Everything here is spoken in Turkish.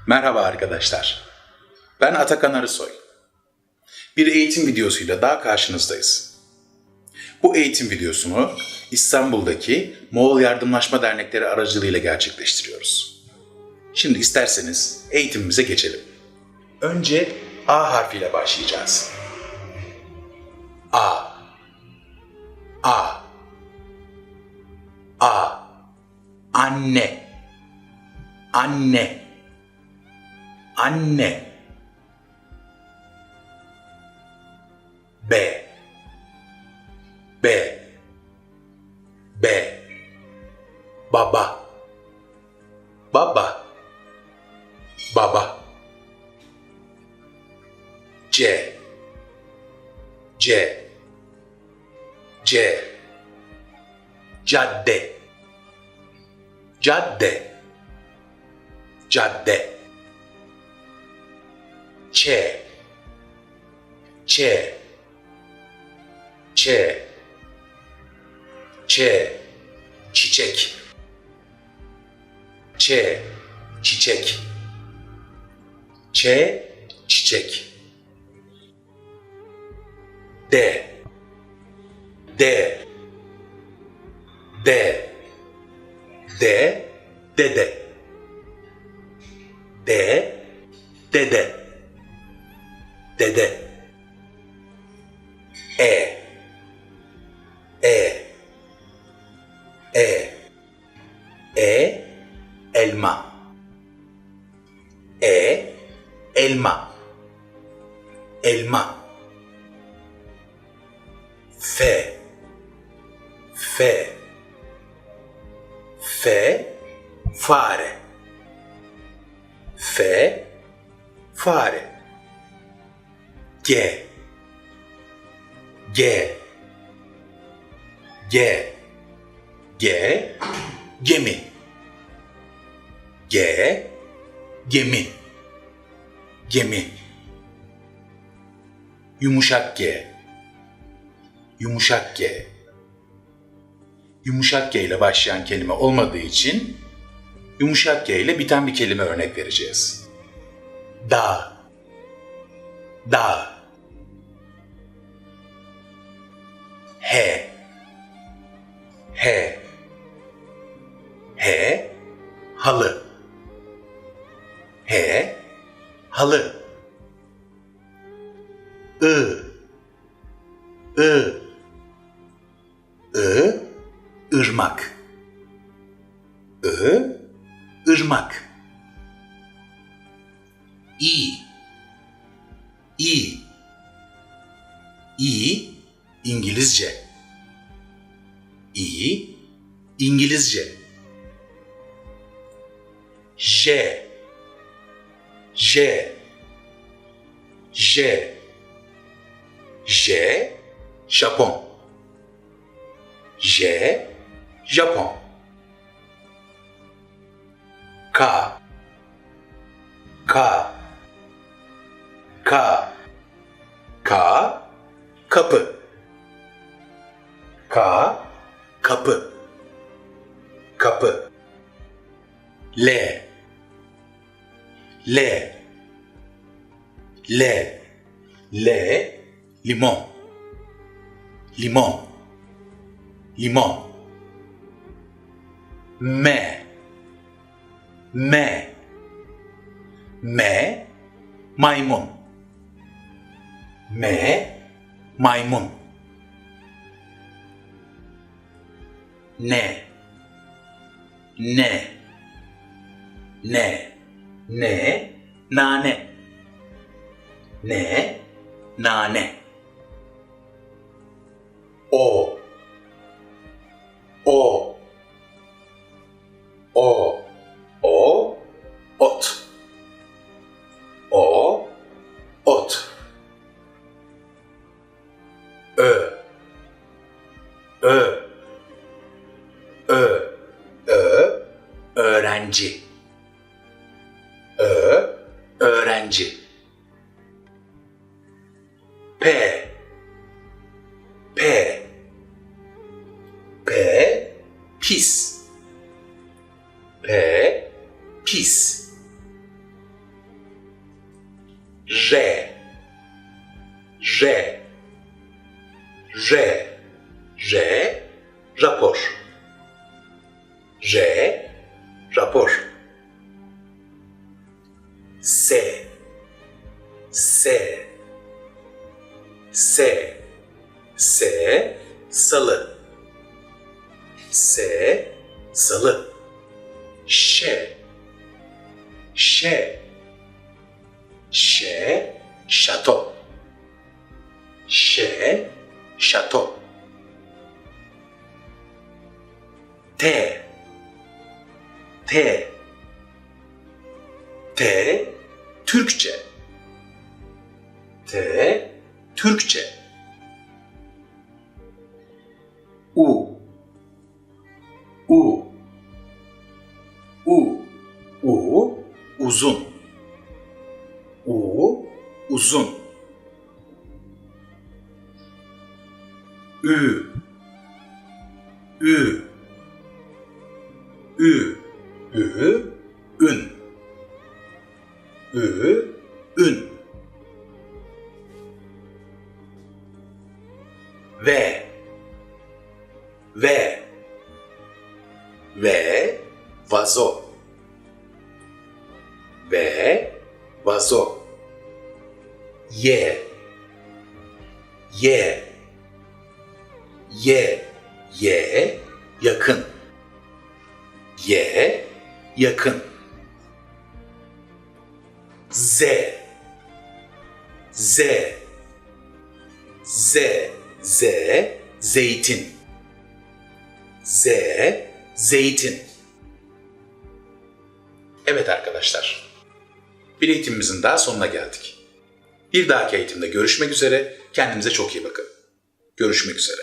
Merhaba arkadaşlar. Ben Atakan Arısoy. Bir eğitim videosuyla daha karşınızdayız. Bu eğitim videosunu İstanbul'daki Moğol Yardımlaşma Dernekleri aracılığıyla gerçekleştiriyoruz. Şimdi isterseniz eğitimimize geçelim. Önce A harfiyle başlayacağız. A. A. A. Anne. Anne. Anne. B. B. B. Baba. Baba. Baba. C. C. C. Cadde. Cadde. Cadde. Ç. Ç. Ç. Ç. Çiçek. Ç. Çiçek. Ç. Çiçek. D. D. D. D. Dede. D. Dede. Dede. E. E. E. E. Elma. E. Elma. Elma. F. F. F. Fare. F. Fare. G. G. G. G. Gemi. G. Gemi. Gemi. Yumuşak G. Yumuşak G. Yumuşak G ile başlayan kelime olmadığı için yumuşak G ile biten bir kelime örnek vereceğiz. Dağ. Dağ. H. H. H. Halı. H. Halı. I. I. I. Irmak. I. Irmak. İ. İ. İ. İngilizce. İ. İngilizce. J. J. J. J. Japon. J. Japon. K. K. K. K. Kapı. K. Kapı. Kapı. L. L. L. L. Limon. Limon. Limon. M. M. M. Maymun. M. Maymun. Ne. Ne. Ne. Ne. Nane. Ne. Nane. O. O. O. O. Ot. O. Ot. Ö. Ö. Ö. Ö. Öğrenci. Ö. Öğrenci. P. P. P. Pis. P. Pis. R, R, R, R, rapor. R, rapor. S, S, S, S, salı. S, salı. Ş, Ş, Ş, şato. Ş, şato. T, T, T, Türkçe. T, Türkçe. U, U, U, U, uzun. U, uzun. Ü, Ü, Ü, Ü, ün. Ü, ün. V, V, V, vazo. V, vazo. Y, Y, Y, Y, yakın. Y, yakın. Z, Z, Z, Z, zeytin. Z, zeytin. Evet arkadaşlar, bir eğitimimizin daha sonuna geldik. Bir dahaki eğitimde görüşmek üzere, kendinize çok iyi bakın. Görüşmek üzere.